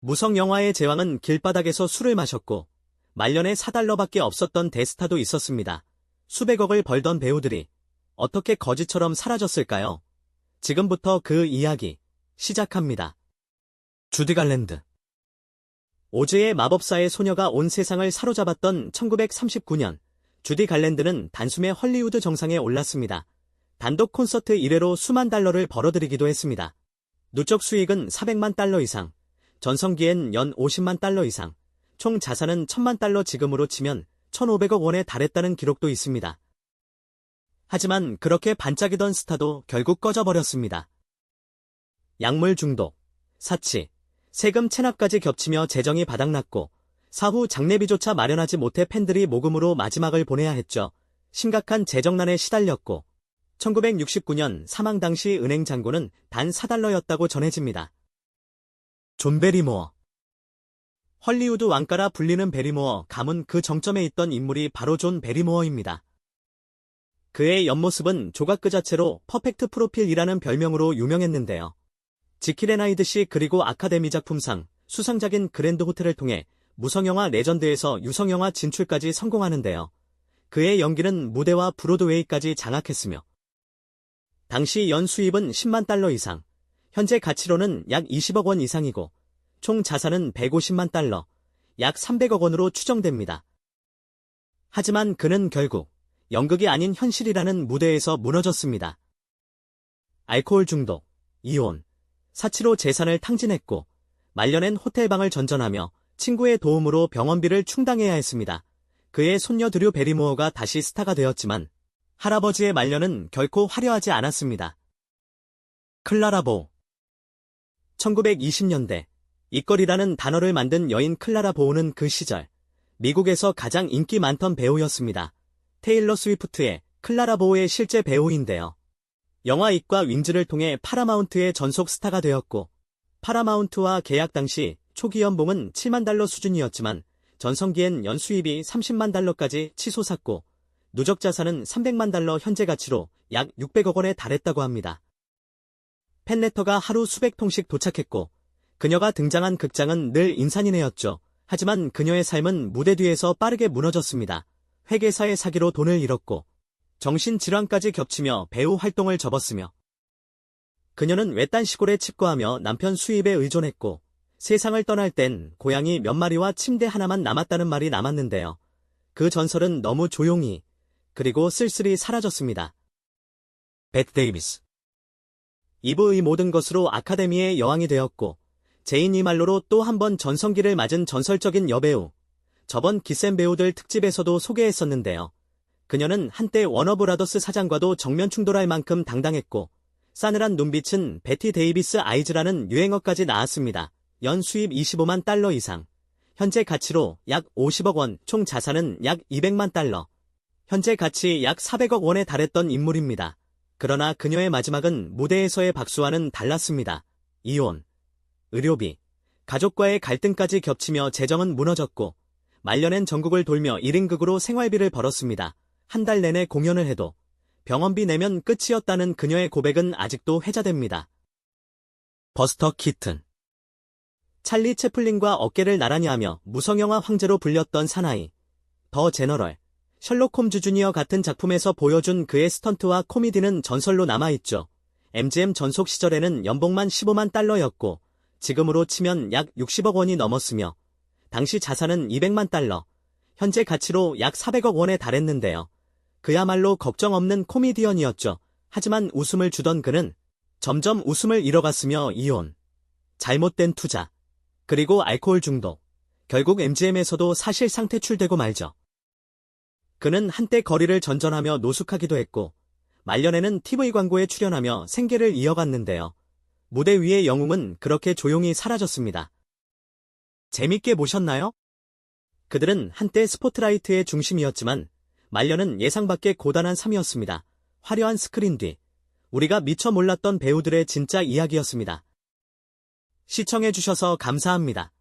무성 영화의 제왕은 길바닥에서 술을 마셨고 말년에 4달러밖에 없었던 대스타도 있었습니다. 수백억을 벌던 배우들이 어떻게 거지처럼 사라졌을까요? 지금부터 그 이야기 시작합니다. 주디 갈랜드. 오즈의 마법사의 소녀가 온 세상을 사로잡았던 1939년, 주디 갈랜드는 단숨에 헐리우드 정상에 올랐습니다. 단독 콘서트 1회로 수만 달러를 벌어들이기도 했습니다. 누적 수익은 400만 달러 이상, 전성기엔 연 50만 달러 이상, 총 자산은 1000만 달러 지금으로 치면 1500억 원에 달했다는 기록도 있습니다. 하지만 그렇게 반짝이던 스타도 결국 꺼져버렸습니다. 약물 중독, 사치, 세금 체납까지 겹치며 재정이 바닥났고 사후 장례비조차 마련하지 못해 팬들이 모금으로 마지막을 보내야 했죠. 심각한 재정난에 시달렸고 1969년 사망 당시 은행 잔고는 단 4달러였다고 전해집니다. 존 베리모어. 헐리우드 왕가라 불리는 베리모어 가문 그 정점에 있던 인물이 바로 존 베리모어입니다. 그의 옆모습은 조각 그 자체로 퍼펙트 프로필이라는 별명으로 유명했는데요. 지킬 앤 하이드 씨 그리고 아카데미 작품상 수상작인 그랜드 호텔을 통해 무성영화 레전드에서 유성영화 진출까지 성공하는데요. 그의 연기는 무대와 브로드웨이까지 장악했으며 당시 연 수입은 10만 달러 이상, 현재 가치로는 약 20억 원 이상이고 총 자산은 150만 달러, 약 300억 원으로 추정됩니다. 하지만 그는 결국 연극이 아닌 현실이라는 무대에서 무너졌습니다. 알코올 중독, 이혼, 사치로 재산을 탕진했고 말년엔 호텔방을 전전하며 친구의 도움으로 병원비를 충당해야 했습니다. 그의 손녀 드류 베리모어가 다시 스타가 되었지만 할아버지의 말년은 결코 화려하지 않았습니다. 클라라 보우. 1920년대 입거리라는 단어를 만든 여인 클라라 보우는 그 시절 미국에서 가장 인기 많던 배우였습니다. 테일러 스위프트의 클라라 보우의 실제 배우인데요. 영화 it과 윙즈를 통해 파라마운트의 전속 스타가 되었고 파라마운트와 계약 당시 초기 연봉은 7만 달러 수준이었지만 전성기엔 연 수입이 30만 달러까지 치솟았고 누적 자산은 300만 달러 현재 가치로 약 600억 원에 달했다고 합니다. 팬레터가 하루 수백 통씩 도착했고 그녀가 등장한 극장은 늘 인산인해였죠. 하지만 그녀의 삶은 무대 뒤에서 빠르게 무너졌습니다. 회계사의 사기로 돈을 잃었고 정신질환까지 겹치며 배우 활동을 접었으며 그녀는 외딴 시골에 칩거하며 남편 수입에 의존했고 세상을 떠날 땐 고양이 몇 마리와 침대 하나만 남았다는 말이 남았는데요. 그 전설은 너무 조용히 그리고 쓸쓸히 사라졌습니다. 벳 데이비스. 이브의 모든 것으로 아카데미의 여왕이 되었고 제인 이말로로 또 한 번 전성기를 맞은 전설적인 여배우. 저번 기센 배우들 특집에서도 소개했었는데요. 그녀는 한때 워너브라더스 사장과도 정면 충돌할 만큼 당당했고 싸늘한 눈빛은 베티 데이비스 아이즈라는 유행어까지 나왔습니다. 연 수입 25만 달러 이상, 현재 가치로 약 50억 원, 총 자산은 약 200만 달러, 현재 가치 약 400억 원에 달했던 인물입니다. 그러나 그녀의 마지막은 무대에서의 박수와는 달랐습니다. 이혼, 의료비, 가족과의 갈등까지 겹치며 재정은 무너졌고 말년엔 전국을 돌며 1인극으로 생활비를 벌었습니다. 한 달 내내 공연을 해도 병원비 내면 끝이었다는 그녀의 고백은 아직도 회자됩니다. 버스터 키튼. 찰리 채플린과 어깨를 나란히 하며 무성영화 황제로 불렸던 사나이, 더 제너럴, 셜록 홈즈 주니어 같은 작품에서 보여준 그의 스턴트와 코미디는 전설로 남아있죠. MGM 전속 시절에는 연봉만 15만 달러였고 지금으로 치면 약 60억 원이 넘었으며 당시 자산은 200만 달러, 현재 가치로 약 400억 원에 달했는데요. 그야말로 걱정 없는 코미디언이었죠. 하지만 웃음을 주던 그는 점점 웃음을 잃어갔으며 이혼, 잘못된 투자, 그리고 알코올 중독, 결국 MGM에서도 사실상 퇴출되고 말죠. 그는 한때 거리를 전전하며 노숙하기도 했고 말년에는 TV 광고에 출연하며 생계를 이어갔는데요. 무대 위의 영웅은 그렇게 조용히 사라졌습니다. 재밌게 보셨나요? 그들은 한때 스포트라이트의 중심이었지만 말년은 예상 밖의 고단한 삶이었습니다. 화려한 스크린 뒤 우리가 미처 몰랐던 배우들의 진짜 이야기였습니다. 시청해주셔서 감사합니다.